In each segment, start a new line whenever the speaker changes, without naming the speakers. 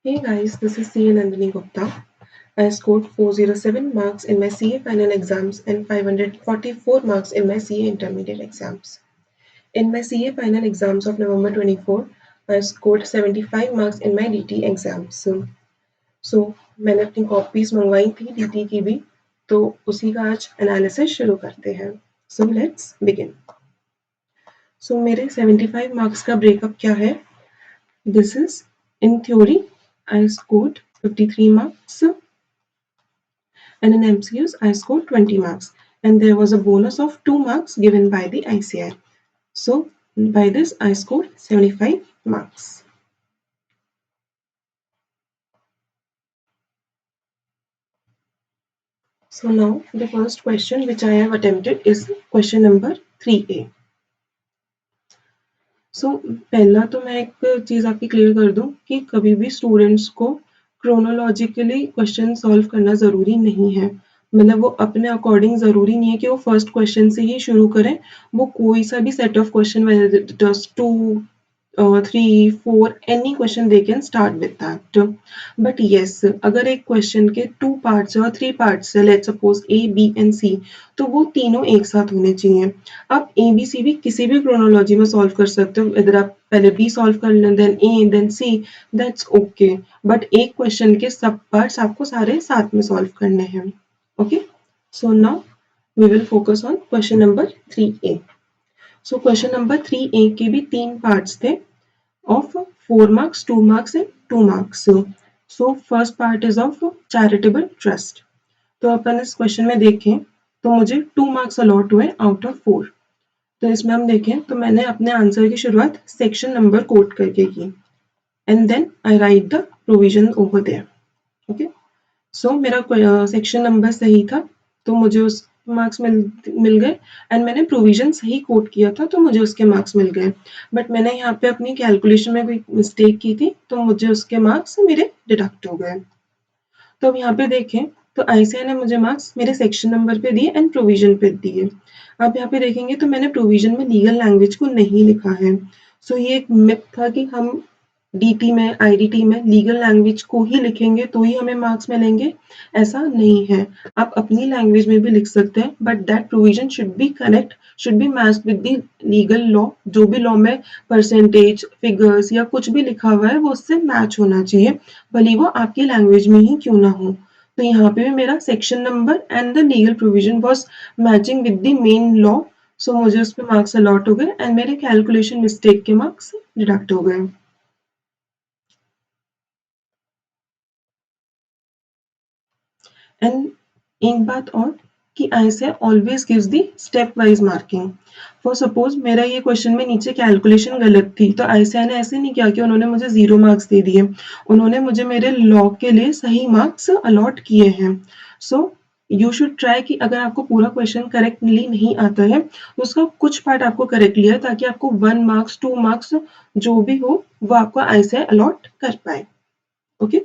Hey guys, this is CA Nandini Gupta. I scored 407 marks in my CA final exams and 544 marks in my CA intermediate exams. In my CA final exams of November 24, I scored 75 marks in my DT exams. So मैंने अपनी copies मंगवाई थी DT की भी, तो उसी का आज एनालिसिस शुरू करते हैं. So let's begin. So मेरे 75 marks का ब्रेकअप क्या है? This is in theory I scored 53 marks and in MCQs I scored 20 marks and there was a bonus of 2 marks given by the ICI. So by this I scored 75 marks. So now the first question which I have attempted is question number 3A. So पहला तो मैं एक चीज़ आपकी clear कर दूं कि कभी भी स्टूडेंट्स को क्रोनोलॉजिकली क्वेश्चन सॉल्व करना ज़रूरी नहीं है. मतलब वो अपने अकॉर्डिंग ज़रूरी नहीं है कि वो फर्स्ट क्वेश्चन से ही शुरू करें. वो कोई सा भी set of question just 2 3 4 any question they can start with that. But yes, अगर एक क्वेश्चन के 2 पार्ट्स और 3 पार्ट्स है, let's suppose A, B and C, तो वो तीनों एक साथ होने चाहिए. आप A, B, C भी किसी भी क्रोनोलॉजी में सॉल्व कर सकते हो. इधर आप पहले B सॉल्व कर लें, then A, then C, that's okay. But एक क्वेश्चन के सब पार्ट्स आपको सारे साथ में सॉल्व करने हैं. Okay, so now we will focus on question number 3A. So question number 3A के भी 3 पार्ट्स थे of 4 marks, 2 marks and 2 marks. So first part is of charitable trust. तो अपन इस क्वेश्चन में देखें तो मुझे 2 मार्क्स अलॉट हुए आउट ऑफ 4. तो इसमें हम देखें तो मैंने अपने आंसर की शुरुआत सेक्शन नंबर कोट करके की and then I write the provision over there. Okay, so मेरा सेक्शन नंबर सही था तो मुझे उस मार्क्स मिल गए एंड मैंने प्रोविजन सही कोट किया था तो मुझे उसके मार्क्स मिल गए. बट मैंने यहाँ पे अपनी कैलकुलेशन में कोई मिस्टेक की थी तो मुझे उसके मार्क्स मेरे डिडक्ट हो गए. तो अब यहाँ पे देखें तो आईसीआई ने मुझे मार्क्स मेरे सेक्शन नंबर पे दिए एंड प्रोविजन पे दिए. आप यहाँ पे देखेंगे तो मैंने प्रोविजन में लीगल लैंग्वेज को नहीं लिखा है. सो ये एक मिथ था कि हम डीटी में आईडीटी में लीगल लैंग्वेज को ही लिखेंगे तो ही हमें मार्क्स मिलेंगे. ऐसा नहीं है, आप अपनी लैंग्वेज में भी लिख सकते हैं but that provision should be correct, should be matched with the legal law. जो भी लॉ में परसेंटेज फिगर्स या कुछ भी लिखा हुआ है वो उससे मैच होना चाहिए, भले वो आपकी लैंग्वेज में ही क्यों ना हो. तो यहाँ पे भी मेरा section number and the legal provision was matching with the main law. So मुझे उस पर मार्क्स अलॉट हो गए एंड मेरे कैलकुलेशन मिस्टेक के मार्क्स डिडक्ट हो गए. एंड एक बात और कि ICAI always gives the stepwise marking. For suppose मेरा ये क्वेश्चन में नीचे कैलकुलेशन गलत थी तो आईसीआई ने ऐसे नहीं किया कि उन्होंने मुझे 0 मार्क्स दे दिए. उन्होंने मुझे मेरे लॉ के लिए सही मार्क्स अलॉट किए हैं. सो यू शुड ट्राई कि अगर आपको पूरा क्वेश्चन करेक्टली नहीं आता है तो उसका कुछ पार्ट आपको करेक्ट लिया ताकि आपको 1 मार्क्स 2 मार्क्स जो भी हो वो आपको आईसीआई अलॉट कर पाए. Okay,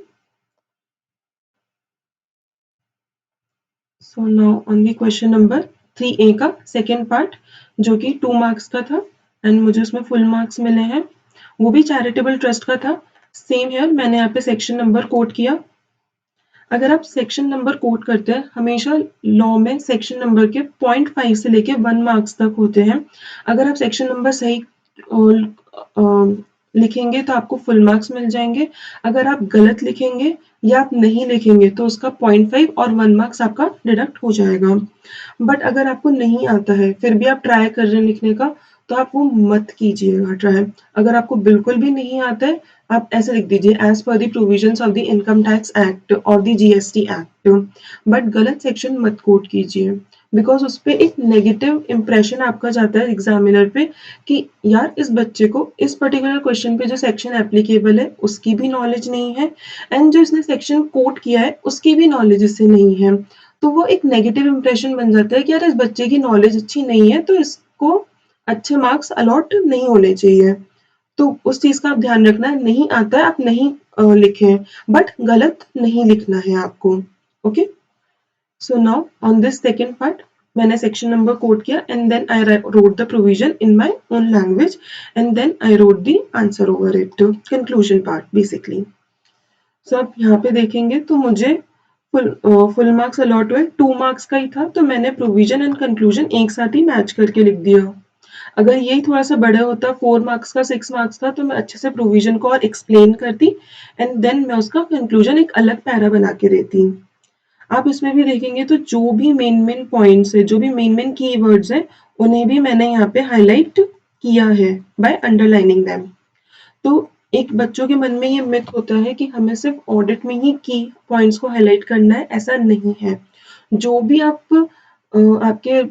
so now on the question number 3A का सेकेंड पार्ट जो कि 2 मार्क्स का था एंड मुझे उसमें फुल मार्क्स मिले हैं. वो भी चैरिटेबल ट्रस्ट का था. सेम हियर मैंने यहाँ पे सेक्शन नंबर कोट किया. अगर आप सेक्शन नंबर कोट करते हैं हमेशा लॉ में सेक्शन नंबर के 0.5 से लेके 1 मार्क्स तक होते हैं. अगर आप सेक्शन नंबर सही लिखेंगे तो आपको फुल मार्क्स मिल जाएंगे. अगर आप गलत लिखेंगे या आप नहीं लिखेंगे तो उसका 0.5 और 1 मार्क्स आपका डिडक्ट हो जाएगा. बट अगर आपको नहीं आता है फिर भी आप ट्राई कर रहे हैं लिखने का तो आप वो मत कीजिएगा ट्राई. अगर आपको बिल्कुल भी नहीं आता है आप ऐसे लिख दीजिए as per the provisions of the income tax act और द जीएसटी एक्ट. बट गलत सेक्शन मत कोट कीजिए बिकॉज उस पर एक नेगेटिव इम्प्रेशन आपका जाता है एग्जामिनर पे कि यार इस बच्चे को इस पर्टिकुलर क्वेश्चन पे जो सेक्शन एप्लीकेबल है उसकी भी नॉलेज नहीं है एंड जो इसने सेक्शन कोट किया है उसकी भी नॉलेज इससे नहीं है. तो वो एक नेगेटिव इम्प्रेशन बन जाता है कि यार इस बच्चे की नॉलेज अच्छी नहीं है तो इसको अच्छे मार्क्स अलॉट नहीं होने चाहिए. तो उस चीज का आप ध्यान रखना, नहीं आता है आप नहीं लिखें बट गलत नहीं लिखना है आपको. Okay, so now on this second part मैंने सेक्शन नंबर कोड किया and then I wrote the provision in my own language and then I wrote the answer over it. Conclusion part basically. So आप यहाँ पे देखेंगे तो मुझे full marks allot हुए, 2 marks का ही था तो मैंने प्रोविजन एंड कंक्लूजन एक साथ ही मैच करके लिख दिया। अगर यही थोड़ा-सा बड़ा होता 4 मार्क्स का, 6 मार्क्स का तो मैं अच्छे से प्रोविजन को और एक्सप्लेन करती एंड देन मैं उसका कंक्लूजन एक अलग पैरा बना के देती। आप इसमें भी देखेंगे तो जो भी मेन पॉइंट्स है, जो भी मेन कीवर्ड्स हैं, उन्हें भी मैंने यहाँ पे हाइलाइट किया है बाय अंडरलाइनिंग देम। तो एक बच्चों के मन में ये मिथ होता है कि हमें सिर्फ ऑडिट में ही की पॉइंट्स को हाइलाइट करना है, ऐसा नहीं है। जो भी आपके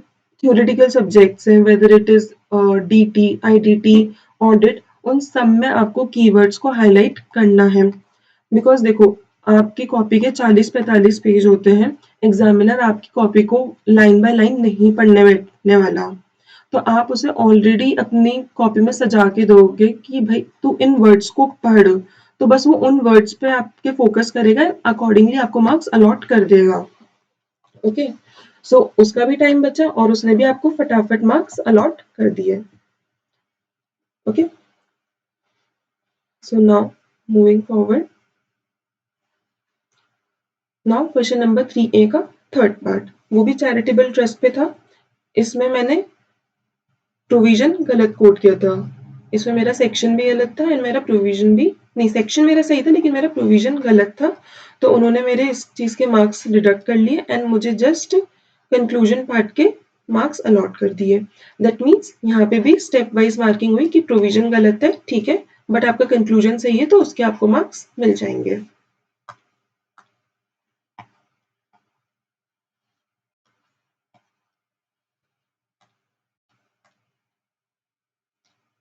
थ्योरेटिकल सब्जेक्ट्स हैं, whether it is DT, ITT, audit, उन सब में आपको कीवर्ड्स को हाइलाइट करना है। बिकॉज देखो, आपकी कॉपी के 40-45 पेज होते हैं, एग्जामिनर आपकी कॉपी को लाइन बाय लाइन नहीं पढ़ने बैठने वाला। तो आप उसे ऑलरेडी अपनी कॉपी में सजा के दोगे कि भाई तू इन वर्ड्स को पढ़, तो बस वो उन वर्ड्स पे आपके फोकस करेगा, अकॉर्डिंगली आपको मार्क्स अलॉट कर देगा। ओके, सो उसका भी टाइम बचा और उसने भी आपको फटाफट मार्क्स अलॉट कर दिए। Okay, so now moving forward, now question number 3A का थर्ड पार्ट, वो भी चैरिटेबल ट्रस्ट पे था। इसमें मैंने प्रोविजन गलत कोट किया था। इसमें मेरा सेक्शन भी गलत था एंड मेरा प्रोविजन भी नहीं, सेक्शन मेरा सही था लेकिन मेरा प्रोविजन गलत था। तो उन्होंने मेरे इस चीज़ के मार्क्स डिडक्ट कर लिए एंड मुझे जस्ट कंक्लूजन पार्ट के मार्क्स अलॉट कर दिए। दैट मीन्स यहाँ पे भी स्टेप वाइज मार्किंग हुई कि प्रोविजन गलत है, ठीक है, बट आपका कंक्लूजन सही है तो उसके आपको मार्क्स मिल जाएंगे।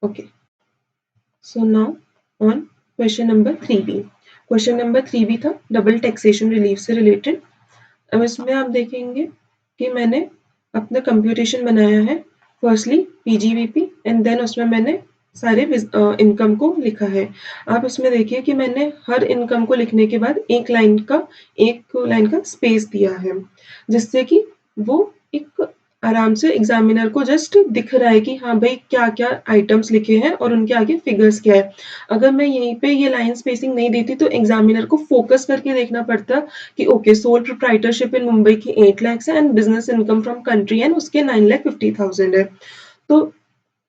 Okay, so now on question number 3B। Question number 3B था डबल टैक्सेशन रिलीफ से रिलेटेड। अब इसमें आप देखेंगे कि मैंने अपना कंप्यूटेशन बनाया है, फर्स्टली पीजीवीपी एंड देन उसमें मैंने सारे इनकम को लिखा है। आप इसमें देखिए कि मैंने हर इनकम को लिखने के बाद एक लाइन का स्पेस दिया है, जिससे कि वो एक आराम से एग्जामिनर को जस्ट दिख रहा है कि हाँ भाई क्या क्या आइटम्स लिखे हैं और उनके आगे फिगर्स क्या है। अगर मैं यहीं पे ये लाइन स्पेसिंग नहीं देती तो एग्जामिनर को फोकस करके देखना पड़ता कि okay, sole proprietorship in Mumbai की 8 लाख है and business income from country and उसके 9,50,000 है। तो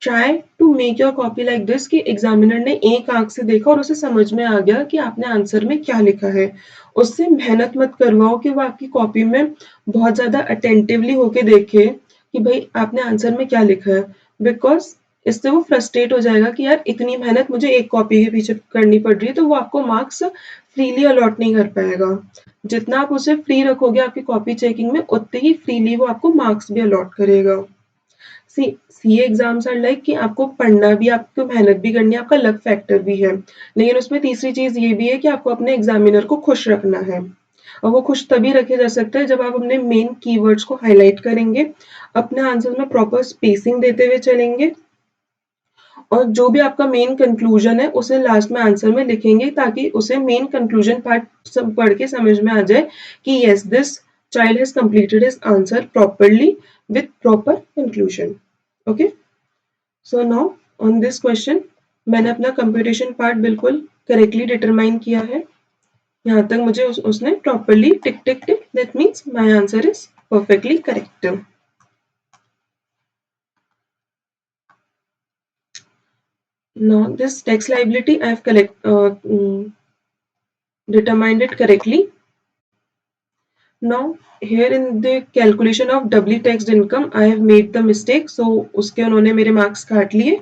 try to make your copy like this कि एग्जामिनर ने एक आंख से देखा और उसे समझ में आ गया कि आपने आंसर में क्या लिखा है। उससे मेहनत मत करवाओ कि वो आपकी कॉपी में बहुत ज्यादा अटेंटिवली होके देखे कि भाई आपने आंसर में क्या लिखा है, बिकॉज इससे वो फ्रस्ट्रेट हो जाएगा कि यार इतनी मेहनत मुझे एक कॉपी के पीछे करनी पड़ रही है, तो वो आपको मार्क्स फ्रीली अलॉट नहीं कर पाएगा। जितना आप उसे फ्री रखोगे आपकी कॉपी चेकिंग में, उतने ही फ्रीली वो आपको मार्क्स भी अलॉट करेगा। सी सीए एग्जाम्स आर लाइक कि आपको पढ़ना भी, आपको मेहनत भी करनी है, आपका लक फैक्टर भी है, लेकिन उसमें तीसरी चीज ये भी है कि आपको अपने एग्जामिनर को खुश रखना है। और वो खुश तभी रखे जा सकता है जब आप अपने मेन कीवर्ड्स को हाईलाइट करेंगे, अपने आंसर में प्रॉपर स्पेसिंग देते हुए चलेंगे और जो भी आपका मेन कंक्लूजन है उसे लास्ट में आंसर में लिखेंगे, ताकि उसे मेन कंक्लूजन पार्ट पढ़ के समझ में आ जाए कि yes, this child has completed his answer properly with proper conclusion. Okay, so now on this question मैंने अपना कंप्यूटेशन पार्ट बिल्कुल करेक्टली डिटरमाइन किया है। यहाँ तक मुझे उसने properly tick tick tick, that means my answer is perfectly correct. Now this tax liability I have determined it correctly. Now here in the calculation of doubly taxed income I have made the mistake, so उसके उन्होंने मेरे marks काट लिए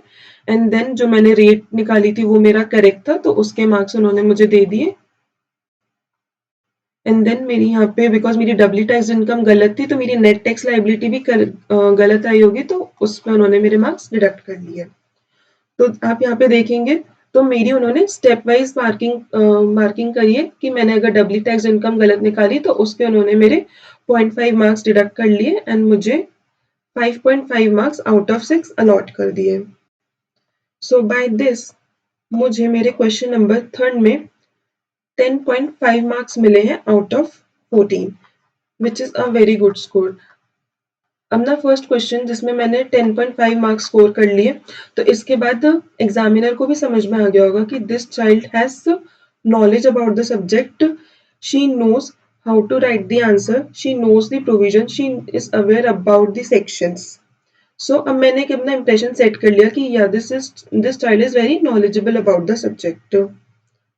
and then जो मैंने rate निकाली थी वो मेरा करेक्ट था, तो उसके मार्क्स उन्होंने मुझे दे दिए। एंड देन मेरी यहाँ पे बिकॉज मेरी डबली टैक्स इनकम गलत थी तो मेरी नेट टैक्स लाइबिलिटी भी गलत आई होगी, तो उसमें उन्होंने मेरे मार्क्स डिडक्ट कर लिए। तो आप यहाँ पे देखेंगे तो मेरी उन्होंने स्टेप वाइज मार्किंग करी है कि मैंने अगर डबली टैक्स इनकम गलत निकाली तो उसके उन्होंने मेरे 0.5 मार्क्स डिडक्ट कर लिए एंड मुझे 5.5 मार्क्स आउट ऑफ 6 अलॉट कर दिए। सो बाय दिस मुझे मेरे क्वेश्चन नंबर थर्ड में 10.5 मार्क्स मिले हैं out of 14, which is a very good score. अब ना फर्स्ट क्वेश्चन जिसमें मैंने 10.5 मार्क्स स्कोर कर लिए, तो इसके बाद एग्जामिनर को भी समझ में आ गया होगा कि this child has knowledge about the subject. She knows how to write the answer. She knows the provision. She is aware about the sections. So अब मैंने एक अपना impression set कर लिया कि yeah this child is very knowledgeable about the subject.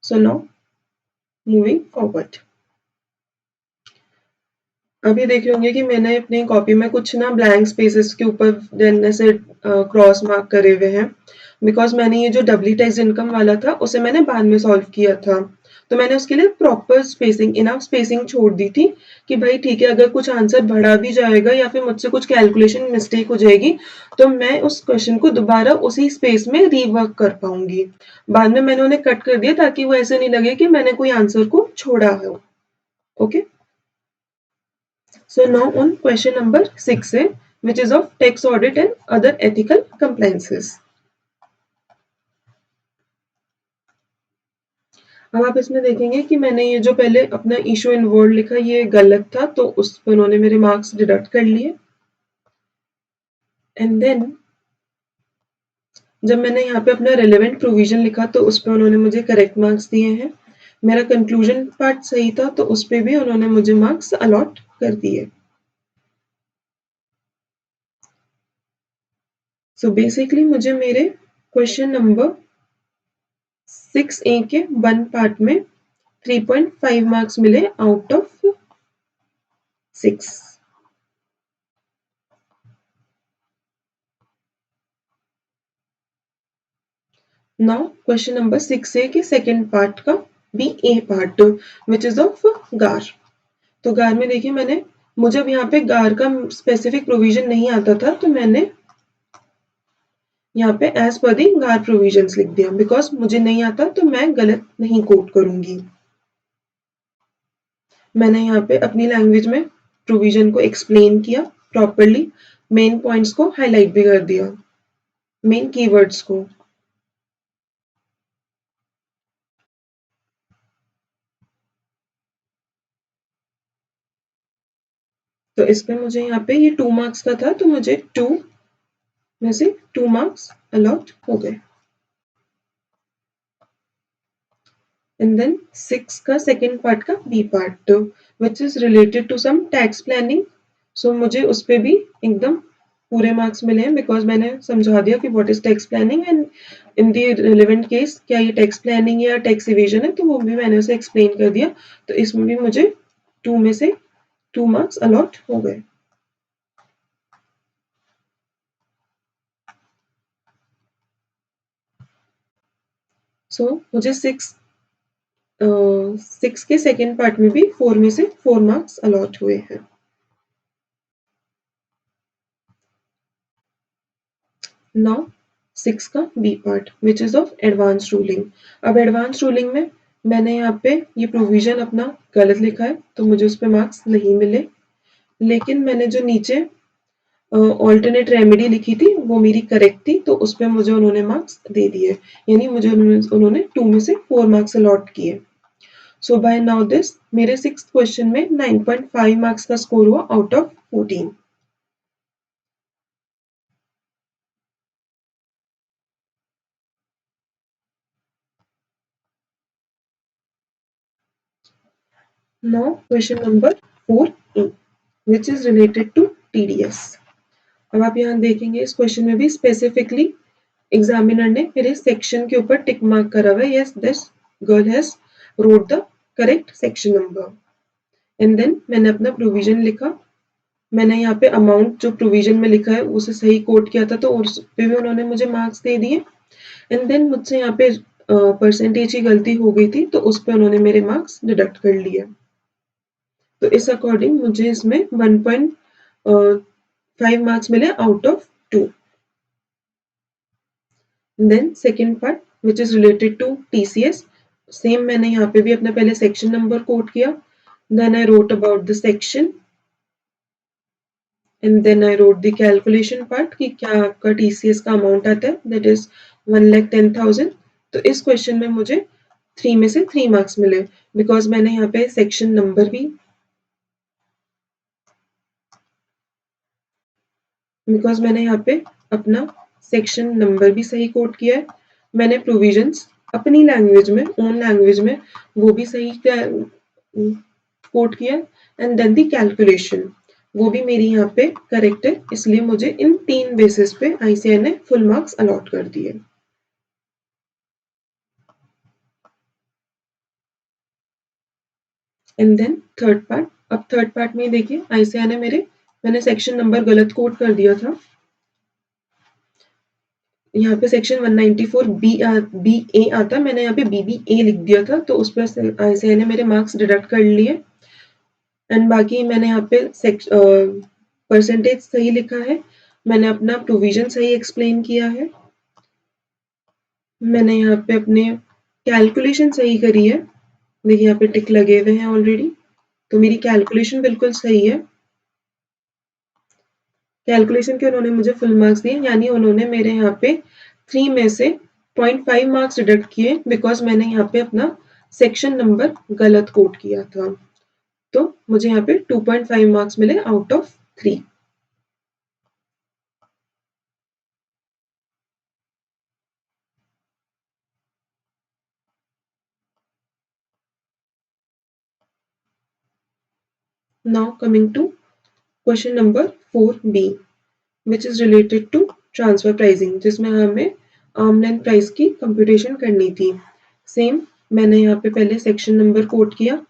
So now moving forward. अभी देखे होंगे कि मैंने अपनी कॉपी में कुछ ना ब्लैंक स्पेसेस के ऊपर देन ऐसे क्रॉस मार्क करे हुए हैं बिकॉज मैंने ये जो डबली टैक्स इनकम वाला था उसे मैंने बाद में सॉल्व किया था तो मैंने उसके लिए प्रॉपर स्पेसिंग इनफ स्पेसिंग छोड़ दी थी कि भाई ठीक है अगर कुछ आंसर बढ़ा भी जाएगा या फिर मुझसे कुछ कैलकुलेशन मिस्टेक हो जाएगी तो मैं उस क्वेश्चन को दोबारा उसी स्पेस में रीवर्क कर पाऊंगी बाद में मैंने उन्हें कट कर दिया ताकि वो ऐसे नहीं लगे कि मैंने कोई आंसर को छोड़ा हो okay So now on question number 6A, which is of tax audit and other ethical compliances. अब आप इसमें देखेंगे कि मैंने ये जो पहले अपना इशू इन वर्ड लिखा ये गलत था तो उस पर उन्होंने मेरे मार्क्स डिडक्ट कर लिए एंड देन जब मैंने यहाँ पे अपना रेलेवेंट प्रोविजन लिखा तो उस पर उन्होंने मुझे करेक्ट मार्क्स दिए हैं मेरा कंक्लूजन पार्ट सही था तो उस पर भी उन्होंने मुझे मार्क्स अलॉट कर दिए सो बेसिकली मुझे मेरे क्वेश्चन नंबर 6A के वन पार्ट में 3.5 मार्क्स मिले out of 6 now question number 6A के सेकंड पार्ट का B A part which is of GAAR तो गार में देखिए मैंने मुझे अब यहाँ पे गार का स्पेसिफिक प्रोविजन नहीं आता था तो मैंने यहाँ पे एज पर दी गार प्रोविजंस लिख दिया बिकॉज मुझे नहीं आता तो मैं गलत नहीं कोट करूंगी मैंने यहाँ पे अपनी लैंग्वेज में प्रोविजन को एक्सप्लेन किया प्रॉपरली मेन पॉइंट्स को हाईलाइट भी कर दिया मेन कीवर्ड्स को तो इसमें मुझे यहाँ पे ये 2 मार्क्स का था तो मुझे 2 में से 2 मार्क्स अलॉट हो गए एंड देन 6 का सेकेंड पार्ट का B part which is related to some tax planning so मुझे उस पर भी एकदम पूरे मार्क्स मिले हैं बिकॉज मैंने समझा दिया कि what is tax planning and in the relevant case क्या ये टैक्स प्लानिंग या टैक्स इवेजन है तो वो भी मैंने उसे एक्सप्लेन कर दिया तो इसमें भी मुझे 2 में से 2 मार्क्स अलॉट हो गए सो मुझे 6 के सेकेंड पार्ट में भी 4 में से 4 मार्क्स अलॉट हुए हैं नाउ 6 का B part which is of advance ruling अब एडवांस रूलिंग में मैंने यहाँ पे ये प्रोविजन अपना गलत लिखा है तो मुझे उस पर मार्क्स नहीं मिले लेकिन मैंने जो नीचे ऑल्टरनेट रेमेडी लिखी थी वो मेरी करेक्ट थी तो उस पर मुझे उन्होंने मार्क्स दे दिए यानी मुझे उन्होंने 2 में से 4 मार्क्स अलॉट किए सो बाय नाउ दिस मेरे 6th क्वेश्चन में 9.5 मार्क्स का स्कोर हुआ out of 14 Now question number 4A which is related to TDS. अब आप यहाँ देखेंगे इस क्वेश्चन में भी स्पेसिफिकली एग्जामिनर ने मेरे सेक्शन के ऊपर टिक मार्क करा हुआ है yes this girl has wrote the correct section number and then मैंने अपना प्रोविजन लिखा मैंने यहाँ पे अमाउंट जो प्रोविजन में लिखा है उसे सही कोट किया था तो उस पे भी उन्होंने मुझे मार्क्स दे दिए एंड देन मुझसे यहाँ पे परसेंटेज की गलती हो गई थी तो उस पे उन्होंने मेरे मार्क्स डिडक्ट कर लिए तो इस अकॉर्डिंग मुझे इसमें 1.5 मार्क्स मिले out of 2 then second part which is related to TCS same मैंने यहाँ पे भी अपना पहले सेक्शन नंबर कोट किया then I wrote about the section and then I wrote the calculation part कि क्या आपका TCS का अमाउंट आता है दैट इज 1,10,000 तो इस क्वेश्चन में मुझे 3 में से 3 मार्क्स मिले बिकॉज मैंने यहाँ पे सेक्शन नंबर भी बिकॉज मैंने यहाँ पे अपना सेक्शन नंबर भी सही कोट किया है मैंने प्रोविजंस अपनी लैंग्वेज में, ओन लैंग्वेज में वो भी सही कोट किया, एंड देन दी कैलकुलेशन वो भी मेरी यहाँ पे करेक्ट है, इसलिए मुझे इन 3 बेसिस पे आईसीएआई ने फुल मार्क्स अलॉट कर दिए। एंड देन थर्ड पार्ट, अब थर्ड पार्ट में देखिए आईसीएआई ने मैंने सेक्शन नंबर गलत कोट कर दिया था। यहाँ पे सेक्शन 194 बी ए आता, मैंने यहाँ पे बी ए लिख दिया था, तो उस पर आईसीएआई ने मेरे मार्क्स डिडक्ट कर लिए। एंड बाकी मैंने यहाँ पे परसेंटेज सही लिखा है, मैंने अपना प्रोविजन सही एक्सप्लेन किया है, मैंने यहाँ पे अपने कैलकुलेशन सही करी है, देखिए यहाँ पे टिक लगे हुए हैं ऑलरेडी, तो मेरी कैलकुलेशन बिल्कुल सही है। कैलकुलेशन के उन्होंने मुझे फुल मार्क्स दिए, यानी उन्होंने मेरे यहाँ पे 3 में से 0.5 मार्क्स डिडक्ट किए, बिकॉज मैंने यहाँ पे अपना सेक्शन नंबर गलत कोट किया था, तो मुझे यहाँ पे 2.5 मार्क्स मिले out of 3। Now coming to question number 4B, which is related to transfer pricing, जिसमें हमें आर्म लेंथ प्राइस की कंप्यूटेशन करनी थी। सेम मैंने यहाँ पे पहले सेक्शन नंबर कोट किया,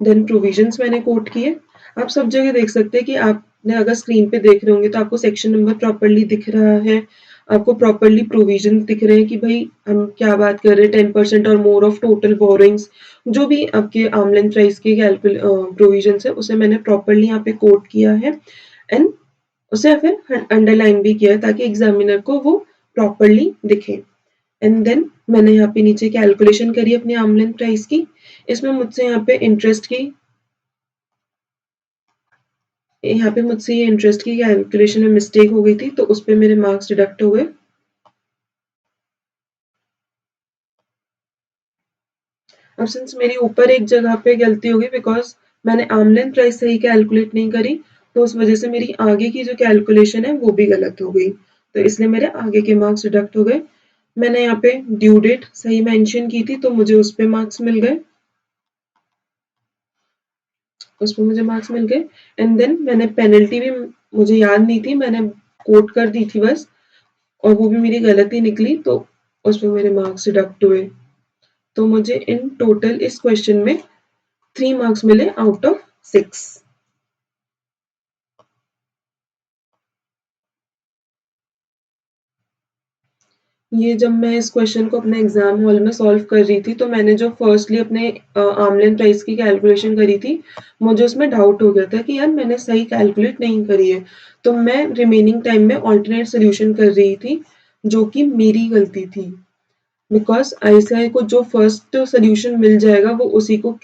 देन प्रोविजंस मैंने कोट किए। आप सब जगह देख सकते हैं कि आपने अगर स्क्रीन पे देख रहे होंगे तो आपको सेक्शन नंबर प्रॉपरली दिख रहा है, आपको प्रॉपरली प्रोविजन दिख रहे हैं कि भाई हम क्या बात कर रहे हैं, 10% और मोर ऑफ टोटल बोरिंग्स, जो भी आपके आर्म लेंथ प्राइस के प्रोविजन है उसे मैंने प्रॉपरली यहाँ पे कोट किया है, एंड उसे फिर अंडरलाइन भी किया है ताकि एग्जामिनर को वो प्रॉपरली दिखे। एंड देन मैंने यहाँ पे नीचे कैलकुलेशन करी अपनी आर्म लेंथ प्राइस की, इसमें मुझसे यहाँ पे मुझसे ये इंटरेस्ट की कैलकुलेशन में मिस्टेक हो गई थी, तो उस पे मेरे मार्क्स डिडक्ट हो गए। अब सिंस मेरी ऊपर एक जगह पे गलती हो गई, बिकॉज मैंने आर्म लेंथ प्राइस सही कैलकुलेट नहीं करी, तो उस वजह से मेरी आगे की जो कैलकुलेशन है वो भी गलत हो गई, तो इसलिए मेरे आगे के मार्क्स डिडक्ट हो गए। मैंने यहाँ पे ड्यू डेट सही मेंशन की थी, तो मुझे उस पे मार्क्स मिल गए, उस पे मुझे मार्क्स मिल गए। एंड देन मैंने पेनल्टी भी मुझे याद नहीं थी, मैंने कोट कर दी थी बस, और वो भी मेरी गलती निकली, तो उस पे मेरे मार्क्स डिडक्ट हुए। तो मुझे इन टोटल इस क्वेश्चन में 3 मार्क्स मिले आउट ऑफ 6। ये जब मैं इस क्वेश्चन को अपने एग्जाम हॉल में सॉल्व कर रही थी, तो मैंने जो फर्स्टली अपने आर्म लेंथ प्राइस की कैलकुलेशन करी थी, मुझे उसमें डाउट हो गया था कि यार मैंने सही कैलकुलेट नहीं करी है, तो मैं रिमेनिंग टाइम में ऑल्टरनेट सोल्यूशन कर रही थी, जो कि मेरी गलती थी, बिकॉज आईसीआई को जो फर्स्ट सोल्यूशन मिल जाएगा वो उसी को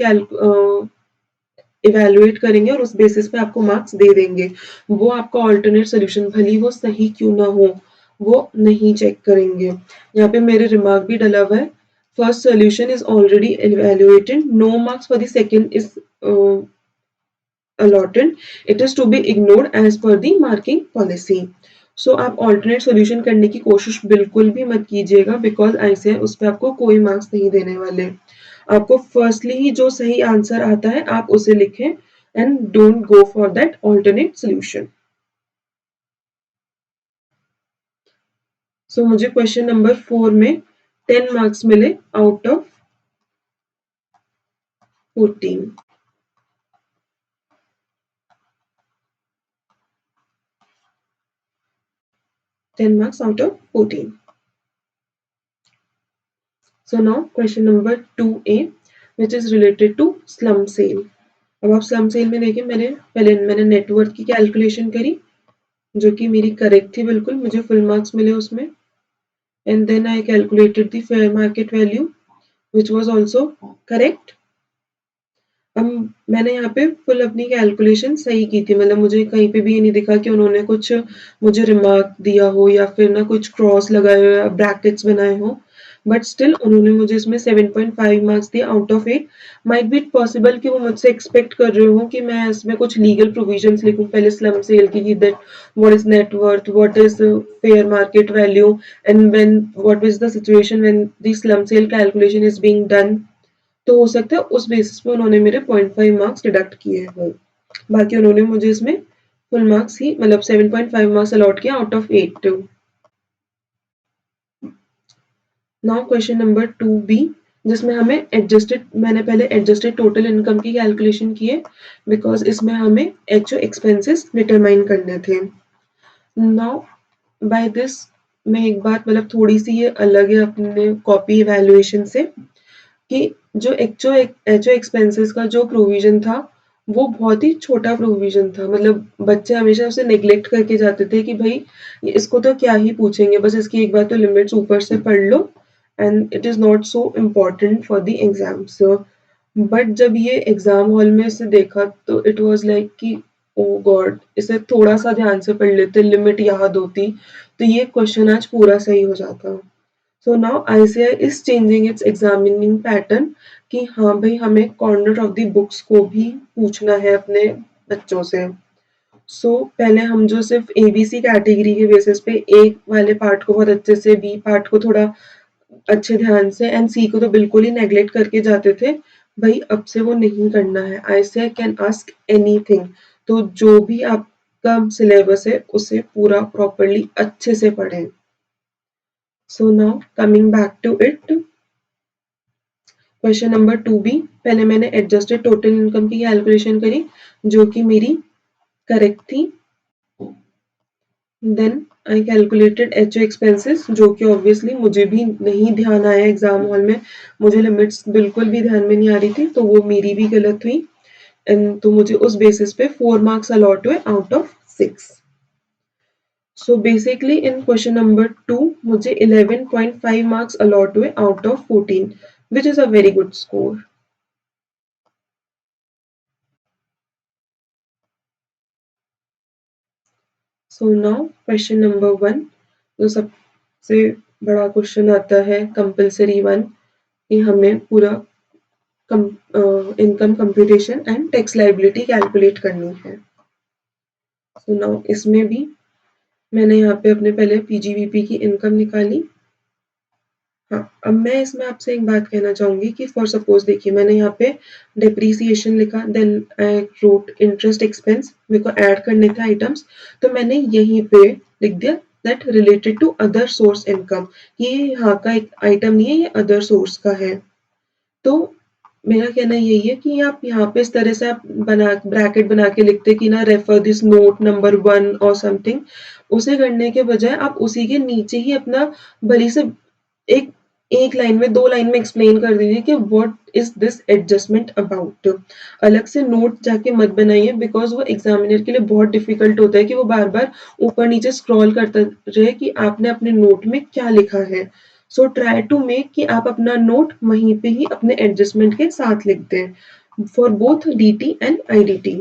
इवेलुएट करेंगे और उस बेसिस पे आपको मार्क्स दे देंगे, वो आपका ऑल्टरनेट सोल्यूशन भले वो सही क्यों ना हो वो नहीं चेक करेंगे। यहाँ पे मेरे रिमार्क भी डला हुआ है, first solution is already evaluated, no marks for the second is allotted, it is to be ignored as per the marking policy। सो आप ऑल्टरनेट सोल्यूशन करने की कोशिश बिल्कुल भी मत कीजिएगा, बिकॉज ऐसे उस पर आपको कोई मार्क्स नहीं देने वाले। आपको फर्स्टली ही जो सही आंसर आता है आप उसे लिखें, and don't go for that alternate solution. So मुझे क्वेश्चन नंबर 4 में 10 मार्क्स मिले out of 14। 10 marks out of 14। So now question number 2A, which is related to slum sale। अब आप स्लम सेल में देखिए, मैंने नेटवर्थ की कैलकुलेशन करी, जो कि मेरी करेक्ट थी बिल्कुल, मुझे फुल मार्क्स मिले उसमें। And then I calculated the fair market value which was also correct. अब मैंने यहाँ पे फुल अपनी कैलकुलेशन सही की थी, मतलब मुझे कहीं पे भी ये नहीं दिखा कि उन्होंने मुझे रिमार्क दिया हो या फिर ना कुछ क्रॉस लगाए हो या ब्रैकेट्स बनाए हो। बट स्टिल उन्होंने मुझे इसमें 7.5 मार्क्स दिए out of 8। Might be possible कि वो मुझसे एक्सपेक्ट कर रहे हो कि मैं इसमें कुछ लीगल प्रोविजंस लिखूं पहले स्लम सेल की, that what is net worth, what is fair market value, and when what is the situation when the slump sale calculation is being done. तो हो सकता है उस बेसिस पे उन्होंने मेरे 0.5 मार्क्स डिडक्ट किए हैं। बाकी उन्होंने मुझे इसमें फुल मार्क्स ही मतलब 7.5 मार्क्स अलॉट किया out of 8। Now question number 2B, जिसमें हमें एडजस्टेड, मैंने पहले एडजस्टेड टोटल इनकम की कैलकुलेशन की है बिकॉज इसमें हमें एक्चुअल एक्सपेंसेस डिटरमाइन करने थे। नाउ बाय दिस, मैं एक बात मतलब थोड़ी सी ये अलग है अपने कॉपी इवैल्यूएशन से, कि जो एक्चुअल एक्सपेंसेस का जो प्रोविजन था वो बहुत ही छोटा प्रोविजन था। मतलब बच्चे हमेशा उसे नेग्लेक्ट करके जाते थे कि भाई इसको तो क्या ही पूछेंगे, बस इसकी एक बार तो लिमिट्स ऊपर से पढ़ लो and it is not so important for the exams. But जब ये एग्जाम हॉल में इसे देखा तो इट वाज लाइक कि ओ गॉड, इसे थोड़ा सा ध्यान से पढ़ लेते, लिमिट याद होती तो ये क्वेश्चन आज पूरा सही हो जाता। So now ICAI is changing it's examining pattern कि हाँ भाई हमें कॉर्नर ऑफ द बुक्स को भी पूछना है अपने बच्चों से। पहले हम जो सिर्फ ABC कैटेगरी के बेसिस पे ए वाले पार्ट को बहुत अच्छे से, बी पार्ट को थोड़ा अच्छे ध्यान से एंड सी को तो बिल्कुल ही नेग्लेक्ट करके जाते थे। भाई अब से वो नहीं करना है। ICAI कैन आस्क एनीथिंग, तो जो भी आपका सिलेबस है उसे पूरा प्रॉपरली अच्छे से पढ़ें। So now coming back to it, question number 2B, पहले मैंने एडजस्टेड टोटल इनकम की कैलकुलेशन करी जो कि मेरी करेक्ट थी। Then I calculated HO expenses जो कि ऑब्वियसली मुझे भी नहीं ध्यान आया एग्जाम हॉल में, मुझे लिमिट्स बिल्कुल भी ध्यान में नहीं आ रही थी तो वो मेरी भी गलत हुई एंड तो मुझे उस बेसिस पे 4 मार्क्स अलॉट हुए out of 6। So basically in question number 2 मुझे 11.5 मार्क्स अलॉट हुए out of 14, which is a very good score. So now question number 1, जो सबसे बड़ा क्वेश्चन आता है, कंपल्सरी वन, कि हमें पूरा income computation and tax liability calculate करनी है। सो नाउ इसमें भी मैंने यहाँ पे अपने पहले PGBP की इनकम निकाली। हाँ, अब मैं इसमें आपसे एक बात कहना चाहूंगी कि फॉर सपोज देखिए मैंने यहाँ पे डिप्रीसिएशन लिखा, then I wrote interest expense, मेरे को ऐड करने थे आइटम्स, तो मैंने यहीं पे लिख दिया that related to other source income. ये यहाँ का एक आइटम नहीं है, ये अदर सोर्स का है। तो मेरा कहना यही है कि आप यहाँ पे इस तरह से आप बना ब्रैकेट बना के लिखते कि ना रेफर दिस नोट नंबर 1 और समथिंग, उसे करने के बजाय आप उसी के नीचे ही अपना भली से एक एक लाइन में, 2 लाइन में एक्सप्लेन कर दीजिए कि what is this adjustment about. अलग से नोट जाके मत बनाइए बिकॉज वो एग्जामिनर के लिए बहुत डिफिकल्ट होता है कि वो बार बार ऊपर नीचे स्क्रॉल करता रहे कि आपने अपने नोट में क्या लिखा है। सो ट्राई टू मेक कि आप अपना नोट वहीं पे ही अपने एडजस्टमेंट के साथ लिख दें for both DT and IDT।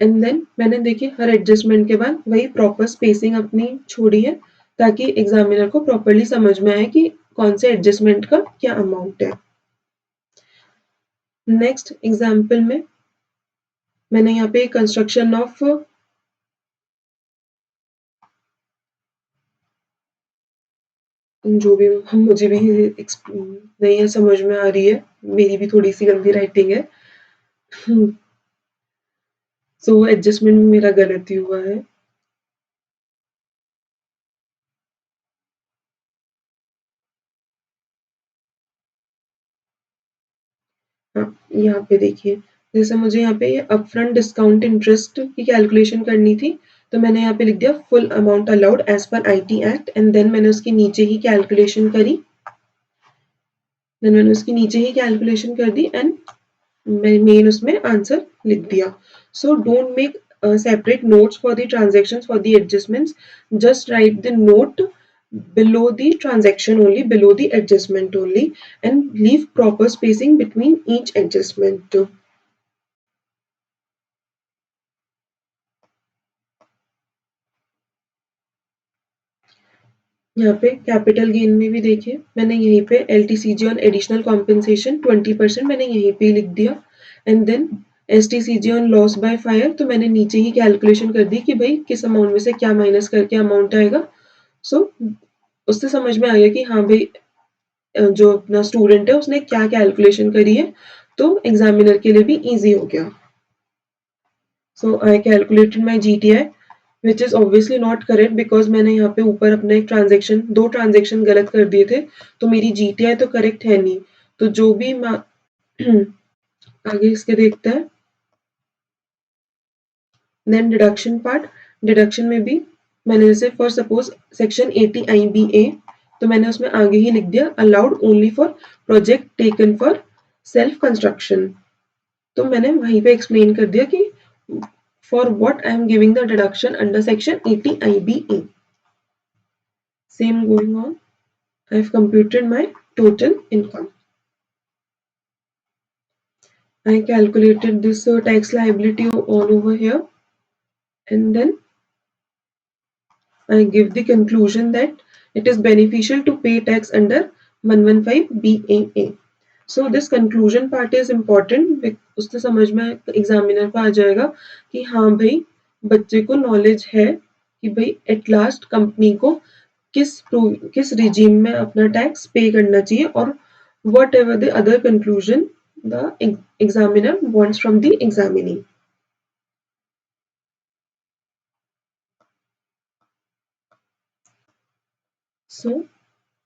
And then मैंने देखिए हर एडजस्टमेंट के बाद वही प्रॉपर स्पेसिंग अपनी छोड़ी है ताकि एग्जामिनर को प्रॉपरली समझ में आए कि कौन से एडजस्टमेंट का क्या अमाउंट है। नेक्स्ट एग्जाम्पल में मैंने यहाँ पे कंस्ट्रक्शन ऑफ, जो भी हम मुझे भी नहीं है समझ में आ रही है, मेरी भी थोड़ी सी गंदी राइटिंग है। सो एडजस्टमेंट में मेरा गलत ही हुआ है। हाँ, यहाँ पे देखिए जैसे मुझे यहाँ पे अपफ्रंट डिस्काउंट इंटरेस्ट की कैलकुलेशन करनी थी तो मैंने यहाँ पे लिख दिया full amount allowed as per IT act and then मैंने उसके नीचे ही कैलकुलेशन करी, देन मैंने उसकी नीचे ही कैलकुलेशन कर दी एंड मैं मेन उसमें आंसर लिख दिया। So don't make separate notes for the transactions for the adjustments, just write the note below the transaction only, below the adjustment only, and leave proper spacing between each adjustment. यहाँ पे capital gain में भी देखिए मैंने यहीं पे LTCG on additional compensation 20% मैंने यहीं पे लिख दिया and then STCG on loss by fire तो मैंने नीचे ही कैलकुलेशन कर दी कि भाई किस अमाउंट में से क्या माइनस करके अमाउंट आएगा। सो उससे समझ में आ गया कि हाँ भाई जो अपना स्टूडेंट है उसने क्या कैलकुलेशन करी है तो एग्जामिनर के लिए भी इजी हो गया। So I calculated my GTI which is obviously not correct because मैंने यहाँ पे ऊपर अपना एक ट्रांजेक्शन 2 ट्रांजेक्शन गलत कर दिए थे तो मेरी GTI तो करेक्ट है नहीं। तो जो भी आगे इसके देखते हैं देन डिडक्शन पार्ट। डिडक्शन में भी मैंने जैसे फॉर सपोज सेक्शन 80 IBA तो मैंने उसमें आगे ही लिख दिया allowed only for project taken for self construction. तो मैंने वहीं पे एक्सप्लेन कर दिया कि for what I am giving the deduction under section 80 IBA। Same going on. I have computed my total income. I calculated this tax liability all over here and then I give the conclusion that it is beneficial to pay tax under 115 BAA. So this conclusion part is important. उससे समझ में examiner को आ जाएगा कि हाँ भाई बच्चे को नॉलेज है कि भाई एट लास्ट कंपनी को किस रिजीम में अपना टैक्स पे करना चाहिए और what ever the other conclusion the examiner wants from the examinee. So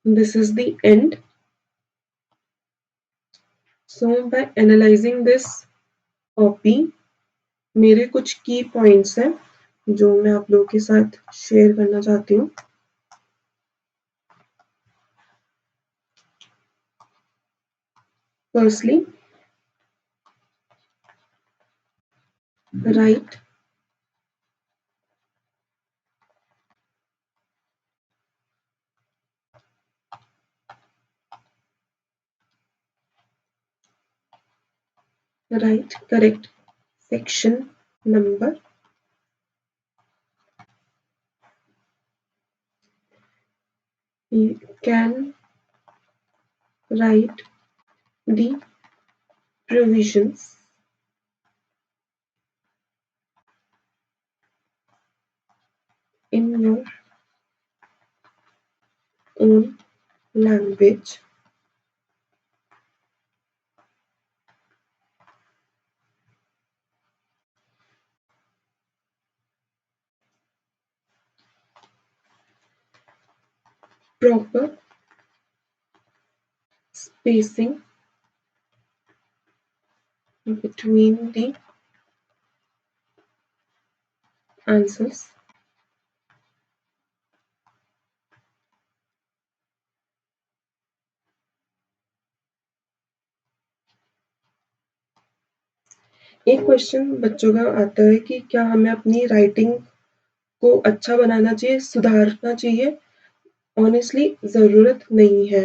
this is the end. So by analyzing this copy मेरे कुछ की पॉइंट्स हैं जो मैं आप लोगों के साथ शेयर करना चाहती हूँ। Firstly right correct section number. You can write the provisions in your own language. Proper spacing between the answers. एक क्वेश्चन बच्चों का आता है कि क्या हमें अपनी राइटिंग को अच्छा बनाना चाहिए, सुधारना चाहिए? ऑनेस्टली ज़रूरत नहीं है।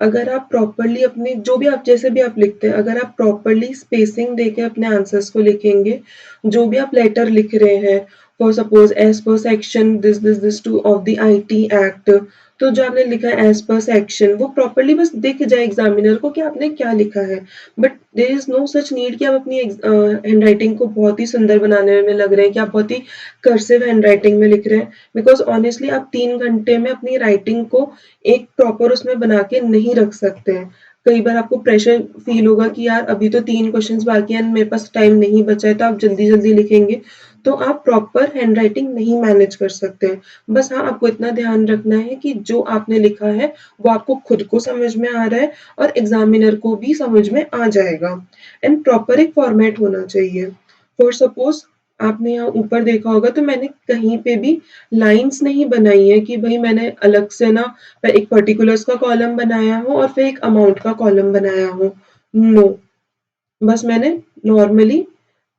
अगर आप प्रॉपर्ली अपने जो भी आप जैसे भी आप लिखते हैं, अगर आप प्रॉपर्ली स्पेसिंग देके अपने आंसर्स को लिखेंगे, जो भी आप लेटर लिख रहे हैं, for suppose as per section this two of the IT act, तो जो आपने लिखा है एज पर सेक्शन वो प्रॉपर्ली बस दिख जाए एग्जामिनर को कि आपने क्या लिखा है। But there is no such need कि आप अपनी हैंड राइटिंग को बहुत ही सुंदर बनाने में लग रहे हैं कि आप बहुत ही कर्सिव हैंड राइटिंग में लिख रहे हैं। बिकॉज ऑनेस्टली आप 3 घंटे में अपनी राइटिंग को एक प्रॉपर उसमें बना के नहीं रख सकते हैं। कई बार आपको प्रेशर फील होगा कि यार अभी तो 3 क्वेश्चंस बाकी हैं मेरे पास टाइम नहीं बचा है तो आप जल्दी जल्दी लिखेंगे तो आप प्रॉपर हैंड राइटिंग नहीं मैनेज कर सकते हैं। बस हाँ आपको इतना ध्यान रखना है कि जो आपने लिखा है वो आपको खुद को समझ में आ रहा है और एग्जामिनर को भी समझ में आ जाएगा। एंड प्रॉपर एक फॉर्मेट होना चाहिए। फॉर सपोज आपने यहाँ ऊपर देखा होगा तो मैंने कहीं पे भी लाइंस नहीं बनाई है कि भाई मैंने अलग से ना एक पर्टिकुलर्स का कॉलम बनाया हो और फिर एक अमाउंट का कॉलम बनाया हो। नो, बस मैंने नॉर्मली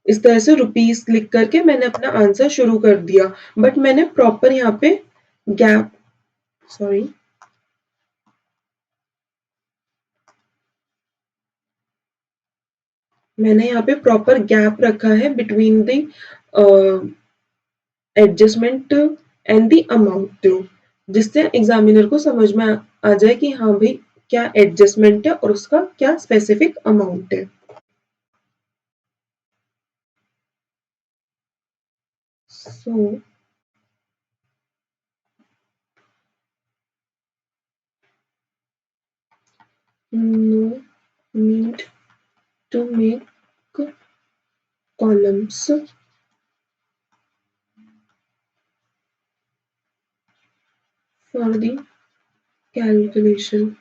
इस तरह से रुपीस लिख करके मैंने अपना आंसर शुरू कर दिया। बट मैंने प्रॉपर यहाँ पे गैप सॉरी मैंने यहाँ पे प्रॉपर गैप रखा है between the adjustment and the amount. जिससे एग्जामिनर को समझ में आ जाए कि हाँ भाई क्या एडजस्टमेंट है और उसका क्या स्पेसिफिक अमाउंट है। So no need to make columns for the calculation.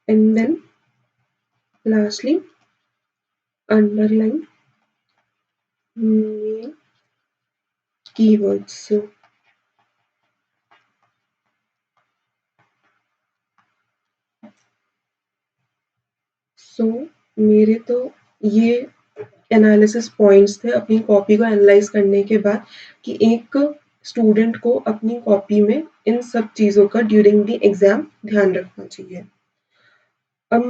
And then lastly, underline main keywords. So मेरे तो ये एनालिसिस पॉइंट्स थे अपनी कॉपी को एनालाइज करने के बाद कि एक स्टूडेंट को अपनी कॉपी में इन सब चीज़ों का ड्यूरिंग द एग्जाम ध्यान रखना चाहिए। अब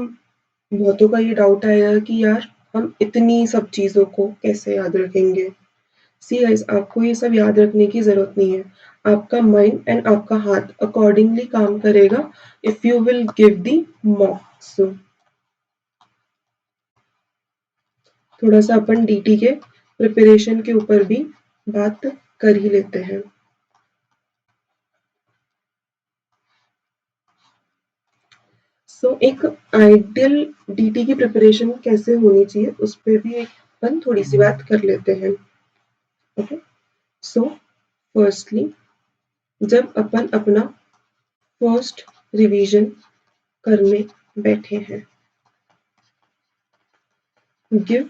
बहुतों का ये डाउट आएगा कि यार हम इतनी सब चीज़ों को कैसे याद रखेंगे। सी गाइस, आपको ये सब याद रखने की ज़रूरत नहीं है। आपका माइंड एंड आपका हाथ अकॉर्डिंगली काम करेगा इफ यू विल गिव दी मॉक्स। थोड़ा सा अपन डीटी के प्रिपरेशन के ऊपर भी बात कर ही लेते हैं। एक आइडियल डीटी की प्रिपरेशन कैसे होनी चाहिए उस पर भी एक अपन थोड़ी सी बात कर लेते हैं। ओके, सो फर्स्टली जब अपन अपना फर्स्ट रिवीजन करने बैठे हैं, गिव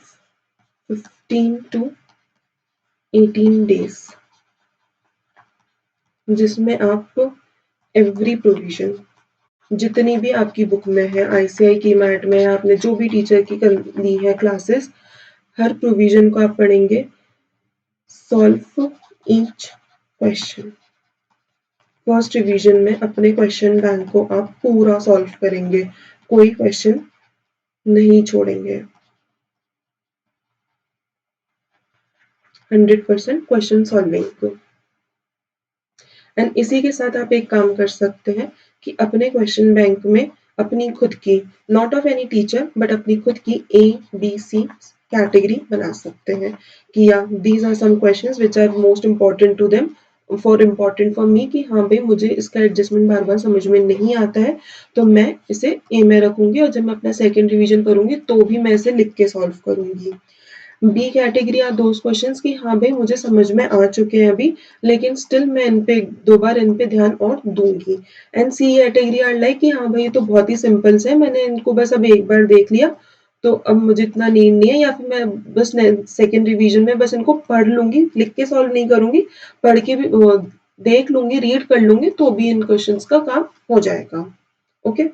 15 to 18 days जिसमें आप एवरी प्रोविजन जितनी भी आपकी बुक में है, आईसीआई की मैट में, आपने जो भी टीचर की ली है क्लासेस, हर प्रोविजन को आप पढ़ेंगे। Solve each question. First revision में अपने क्वेश्चन बैंक को आप पूरा सॉल्व करेंगे, कोई क्वेश्चन नहीं छोड़ेंगे। 100% क्वेश्चन सॉल्विंग को। एंड इसी के साथ आप एक काम कर सकते हैं कि अपने क्वेश्चन बैंक में अपनी खुद की, not of any teacher but अपनी खुद की ABC कैटेगरी बना सकते हैं कि या these are some questions which are most important to them important for me, कि हाँ भाई मुझे इसका एडजस्टमेंट बार बार समझ में नहीं आता है तो मैं इसे ए में रखूंगी और जब मैं अपना सेकेंड रिवीजन करूंगी तो भी मैं इसे लिख के सॉल्व करूंगी। B category are those questions कि हाँ भाई मुझे समझ में आ चुके हैं अभी, लेकिन स्टिल मैं इन पे दो बार इन पे ध्यान और दूंगी। And C category are like कि हाँ भाई ये तो बहुत ही सिंपल है, मैंने इनको बस अब एक बार देख लिया तो अब मुझे इतना नीड नहीं है, या फिर मैं बस सेकेंड रिवीजन में बस इनको पढ़ लूंगी, लिख के सॉल्व नहीं करूंगी, पढ़ के भी देख लूंगी, रीड कर लूंगी तो भी इन क्वेश्चंस का काम हो जाएगा। ओके,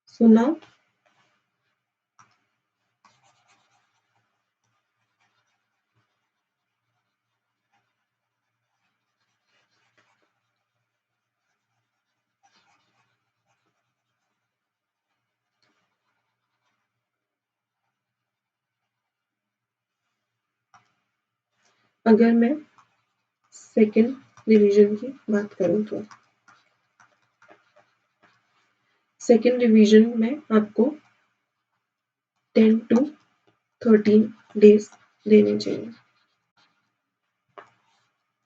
सो नाउ अगर मैं सेकेंड रिवीजन की बात करूं तो सेकेंड रिवीजन में आपको 10 to 13 डेज देने चाहिए,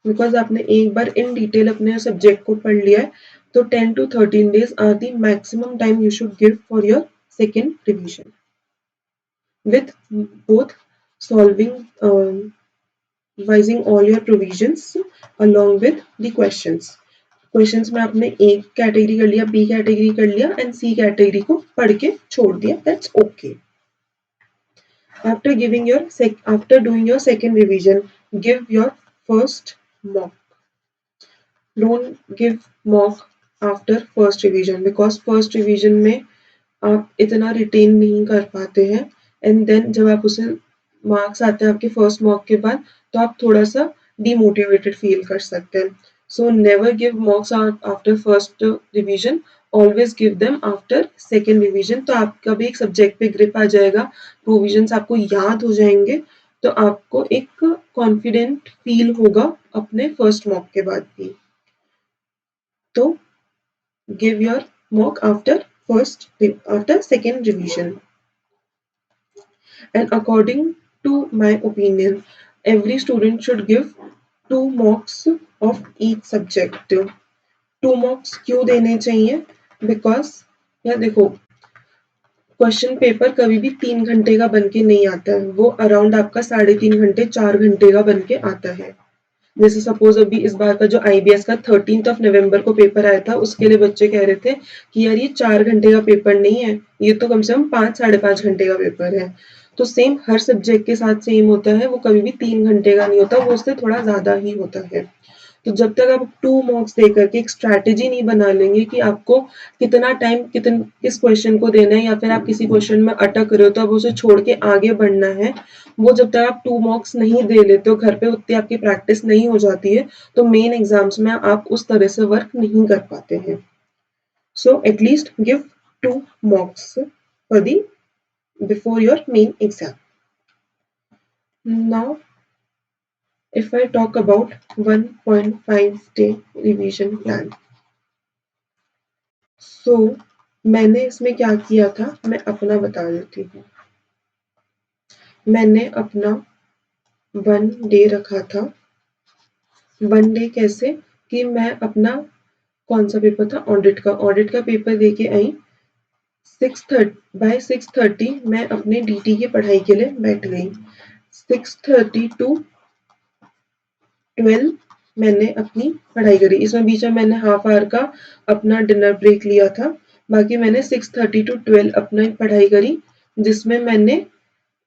बिकॉज आपने एक बार इन डिटेल अपने सब्जेक्ट को पढ़ लिया है तो 10 to 13 days are the maximum time you should give for your second revision with both solving revising all your provisions along with the questions में आपने ए कैटेगरी कर लिया, बी कैटेगरी कर लिया एंड सी कैटेगरी को पढ़ के छोड़ दिया, that's okay. After doing your second revision, give your first mock. Don't give mock after first revision because first revision में आप इतना रिटेन नहीं कर पाते हैं एंड देन जब आप उसे मार्क्स आते हैं आपके फर्स्ट मॉक के बाद तो आप थोड़ा सा डिमोटिवेटेड फील कर सकते हैं। So never give mocks after first revision, always give them after second revision. तो आपका भी एक सब्जेक्ट पे ग्रिप आ जाएगा, प्रोविजंस आपको याद हो जाएंगे, तो आपको एक कॉन्फिडेंट फील होगा अपने फर्स्ट मॉक के बाद भी. तो give your mock after second revision. And according to my opinion, every student should give 2 mocks of each subject. 2 mocks क्यों देने चाहिए? Because यार देखो, क्वेश्चन पेपर कभी भी 3 घंटे का बन के नहीं आता है, वो अराउंड आपका 3.5 घंटे 4 घंटे का बन के आता है. जैसे सपोज अभी इस बार का जो IBS का 13 नवंबर को पेपर आया था, उसके लिए बच्चे कह रहे थे कि यार ये 4 घंटे का पेपर नहीं है, ये तो कम से कम 5-5.5 घंटे का पेपर है. तो सेम हर सब्जेक्ट के साथ सेम होता है, वो कभी भी 3 घंटे का नहीं होता, वो उससे थोड़ा ज्यादा ही होता है. तो जब तक आप 2 मॉक्स दे करके एक स्ट्रैटेजी नहीं बना लेंगे कि आपको कितना टाइम किस क्वेश्चन को देना है, या फिर आप किसी क्वेश्चन में अटक रहे हो तो अब उसे छोड़ के आगे बढ़ना है, वो जब तक आप 2 मॉक्स नहीं दे लेते हो, घर पे उतनी आपकी प्रैक्टिस नहीं हो जाती है, तो मेन एग्जाम्स में आप उस तरह से वर्क नहीं कर पाते हैं. So at least give 2 मॉक्स for the before your main exam. Now if I talk about 1.5 day revision plan. So मैंने इसमें क्या किया था, मैं अपना बता देती हूँ. मैंने अपना 1 डे रखा था. 1 डे कैसे कि मैं अपना कौन सा पेपर था, ऑडिट का पेपर दे के आई. 6:30 मैं अपने DT की पढ़ाई के लिए बैठ गई. 6:30 to 12 मैंने अपनी पढ़ाई करी. इसमें बीच में मैंने हाफ आवर का अपना डिनर ब्रेक लिया था. बाकी मैंने 6:30 to 12 अपनी पढ़ाई करी, जिसमें मैंने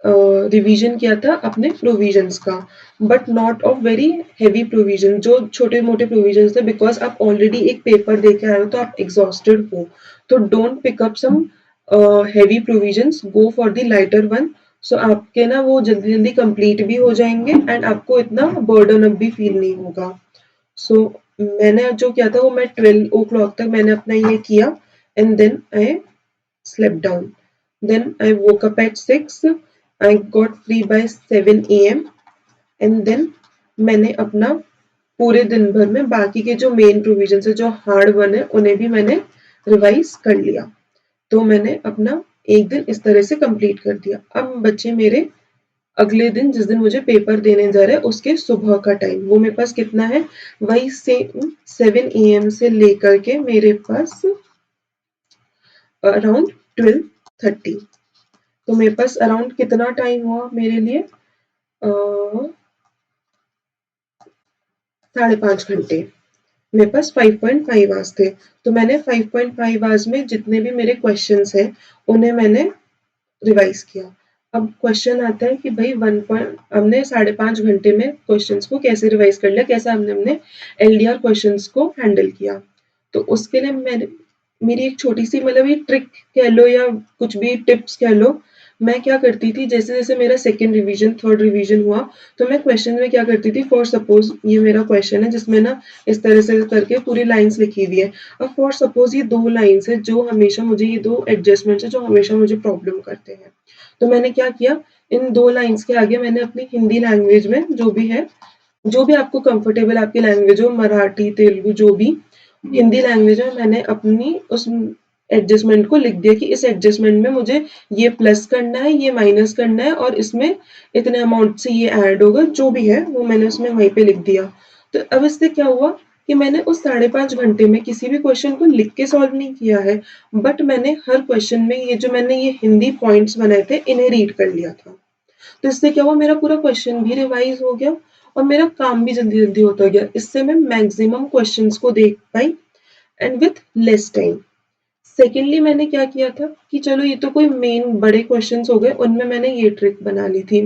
रिवीजन किया था अपने प्रोविजंस का, but not of very heavy provision, जो छोटे मोटे प्रोविजंस थे, बिकॉज आप ऑलरेडी एक पेपर दे के आए हो तो आप एग्जॉस्टेड हो. तो don't pick up some heavy provisions, go for the lighter one. So आपके ना वो जल्दी जल्दी कंप्लीट भी हो जाएंगे एंड आपको इतना बर्डन अप भी फील नहीं होगा. सो मैंने जो किया था वो मैं 12 o'clock तक मैंने अपना ये किया, and then I slept down. Then I woke up at 6. I got free by 7 a.m. and then मैंने अपना पूरे दिन भर में बाकी के जो मेन प्रोविजन है, जो हार्ड वन है, उन्हें भी मैंने रिवाइज कर लिया. तो मैंने अपना एक दिन इस तरह से कंप्लीट कर दिया. अब बच्चे मेरे अगले दिन, जिस दिन मुझे पेपर देने जा रहे हैं, उसके सुबह का टाइम, वो मेरे पास कितना है, वही से 7 AM से लेकर के मेरे पास अराउंड 12:30. तो मेरे पास अराउंड कितना टाइम हुआ मेरे लिए, 5.5 घंटे. मेरे पास 5.5 आवर्स थे. तो मैंने 5.5 आवर्स में जितने भी मेरे क्वेश्चंस हैं उन्हें मैंने रिवाइज किया. अब क्वेश्चन आता है कि भाई हमने 5.5 घंटे में क्वेश्चंस को कैसे रिवाइज कर लिया, कैसे हमने LDR क्वेश्चंस को हैंडल किया. तो उसके लिए मैंने मेरी एक छोटी सी मतलब ये ट्रिक कह लो या कुछ भी टिप्स कह लो. मैं क्या करती थी, जैसे जैसे मेरा सेकंड रिवीजन थर्ड रिवीजन हुआ, तो मैं क्वेश्चन में क्या करती थी, फॉर सपोज ये मेरा क्वेश्चन है जिसमें ना इस तरह से करके पूरी लाइंस लिखी हुई है. अब फॉर सपोज ये 2 लाइंस है जो हमेशा मुझे, ये 2 एडजस्टमेंट्स है जो हमेशा मुझे प्रॉब्लम करते हैं. तो मैंने क्या किया, इन 2 लाइंस के आगे मैंने अपनी हिंदी लैंग्वेज में जो भी है, जो भी आपको कंफर्टेबल आपकी लैंग्वेज हो, मराठी तेलुगु जो भी, हिंदी लैंग्वेज में मैंने अपनी उस एडजस्टमेंट को लिख दिया कि इस एडजस्टमेंट में मुझे ये प्लस करना है, ये माइनस करना है, और इसमें इतने अमाउंट से ये ऐड होगा, जो भी है वो मैंने उसमें वहीं पे लिख दिया. तो अब इससे क्या हुआ कि मैंने उस 5.5 घंटे में किसी भी क्वेश्चन को लिख के सॉल्व नहीं किया है, बट मैंने हर क्वेश्चन में ये जो मैंने ये हिंदी पॉइंट्स बनाए थे इन्हें रीड कर लिया था. तो इससे क्या हुआ, मेरा पूरा क्वेश्चन भी रिवाइज हो गया और मेरा काम भी जल्दी जल्दी होता गया. इससे मैं मैक्सिमम क्वेश्चंस को देख पाई and with less time. Secondly मैंने क्या किया था कि चलो ये तो कोई मेन बड़े क्वेश्चंस हो गए, उनमें मैंने ये ट्रिक बना ली थी.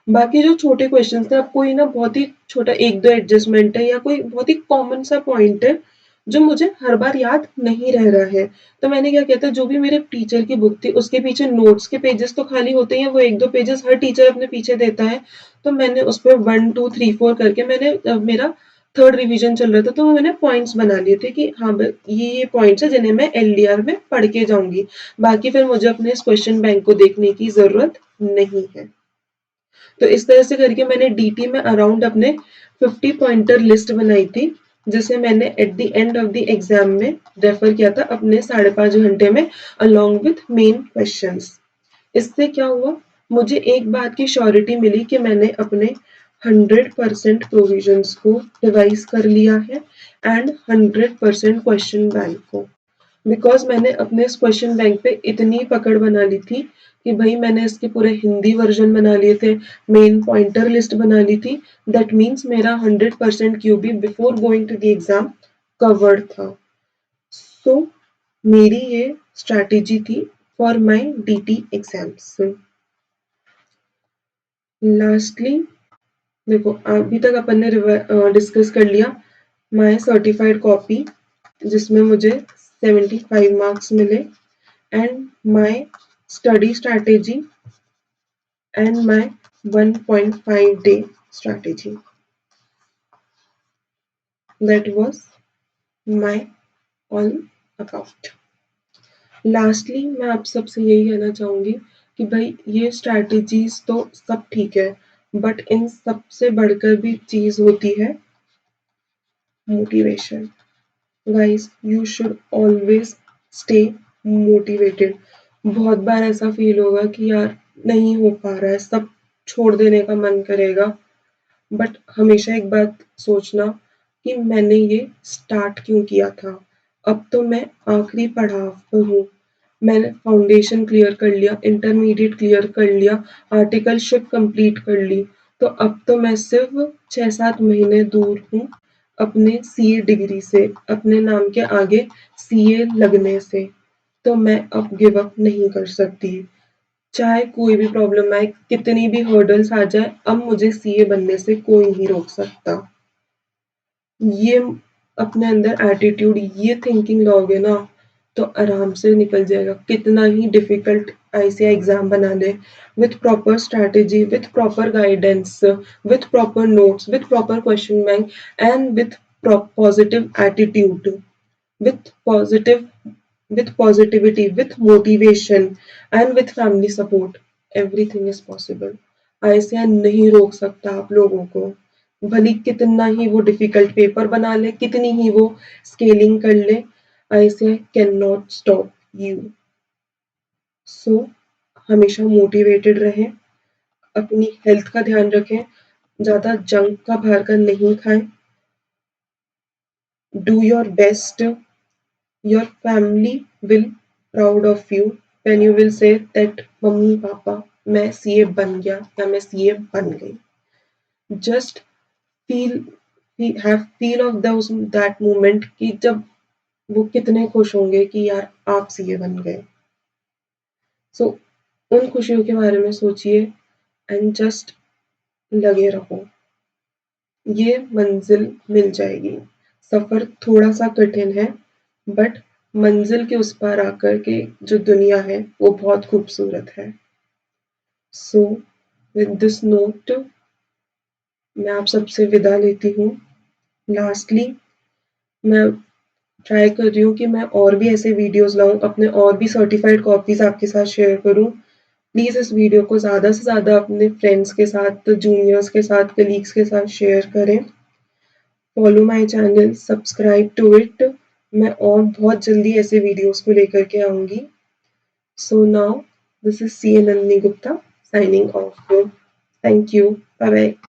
बाकी जो छोटे क्वेश्चंस थे, अब कोई ना बहुत ही छोटा 1-2 एडजस्टमेंट है या कोई बहुत ही कॉमन सा पॉइंट है जो मुझे हर बार याद नहीं रह रहा है, तो मैंने क्या किया था, जो भी मेरे टीचर की बुक थी उसके पीछे नोट्स के पेजेस तो खाली होते ही हैं, वो 1-2 पेजेस हर टीचर अपने पीछे देता है. तो मैंने उस पर 1 2 3 4 करके मैंने मेरा थर्ड रिवीजन चल रहा था, तो मैंने पॉइंट्स बना लिए थे कि हाँ ये पॉइंट्स है जिन्हें मैं एलडीआर में पढ़ के जाऊंगी, बाकी फिर मुझे अपने इस क्वेश्चन बैंक को देखने की जरूरत नहीं है। तो इस तरह से करके मैंने डीटी में अराउंड अपने 50 पॉइंटर लिस्ट बनाई थी, जिसे मैंने at the end of the exam में रेफर किया था अपने 5.5 घंटे में अलोंग विथ मेन क्वेश्चंस। इससे क्या हुआ, मुझे एक बात की श्योरिटी मिली कि मैंने अपने 100% प्रोविजंस को रिवाइज कर लिया है एंड 100% क्वेश्चन बैंक को, बिकॉज मैंने अपने इस क्वेश्चन बैंक पे इतनी पकड़ बना ली थी कि भाई मैंने इसके पूरे हिंदी वर्जन बना लिए थे, मेन पॉइंटर लिस्ट बना ली थी। दैट मीन्स मेरा 100% QB before going to the exam covered था। सो मेरी ये स्ट्रैटेजी थी for my DT exams. Lastly देखो, अभी तक अपन ने डिस्कस कर लिया माई सर्टिफाइड कॉपी जिसमें मुझे 75 मार्क्स मिले, and my study strategy and my 1.5 day strategy. That was my all about. Lastly मैं आप सबसे यही कहना चाहूँगी कि भाई ये स्ट्रैटेजीज तो सब ठीक है, बट इन सबसे बढ़कर भी चीज़ होती है motivation. Guys you should always stay motivated. बहुत बार ऐसा फील होगा कि यार नहीं हो पा रहा है, सब छोड़ देने का मन करेगा, बट हमेशा एक बात सोचना कि मैंने ये स्टार्ट क्यों किया था। अब तो मैं आखिरी पड़ाव पर हूँ, मैंने फाउंडेशन क्लियर कर लिया, इंटरमीडिएट क्लियर कर लिया, आर्टिकलशिप कंप्लीट कर ली, तो अब तो मैं सिर्फ 6-7 महीने दूर हूँ अपने सीए डिग्री से, अपने नाम के आगे सीए लगने से। तो मैं अब गिव अप नहीं कर सकती, चाहे कोई भी प्रॉब्लम आए, कितनी भी हर्डल्स आ जाए, अब मुझे सीए बनने से कोई नहीं रोक सकता। ये अपने अंदर एटीट्यूड, ये थिंकिंग लाओगे ना तो आराम से निकल जाएगा, कितना ही डिफिकल्ट आईसीआई एग्जाम बना ले, with proper strategy, with proper guidance, with proper notes, with proper question bank and with positive attitude, with positive with positivity, with motivation and with family support, everything is possible। ऐसे नहीं रोक सकता आप लोगों को, भले कितना ही वो डिफिकल्ट पेपर बना ले, कितनी ही वो स्केलिंग कर ले, ऐसे कैन नॉट स्टॉप यू। सो हमेशा मोटिवेटेड रहें, अपनी हेल्थ का ध्यान रखें, ज्यादा जंक का बाहर का नहीं खाएं, do your best, your family will proud of you when you will say that mummy papa मैं सीए बन गया या मैं सीए बन गई। Just feel have feel of that moment कि जब वो कितने खुश होंगे कि यार आप सीए बन गए। सो उन खुशियों के बारे में सोचिए एंड जस्ट लगे रहो, ये मंजिल मिल जाएगी। सफर थोड़ा सा कठिन है, बट मंजिल के उस पार आकर के जो दुनिया है वो बहुत खूबसूरत है। सो विद दिस नोट मैं आप सबसे विदा लेती हूँ। लास्टली मैं ट्राई कर रही हूँ कि मैं और भी ऐसे वीडियोस लाऊं, अपने और भी सर्टिफाइड कॉपीज आपके साथ शेयर करूँ। प्लीज़ इस वीडियो को ज़्यादा से ज़्यादा अपने फ्रेंड्स के साथ, जूनियर्स के साथ, कलीग्स के साथ शेयर करें। Follow my channel, subscribe to it. मैं और बहुत जल्दी ऐसे वीडियोस को लेकर के आऊँगी। So now this is CA Nandini Gupta signing off. Thank you. Bye bye.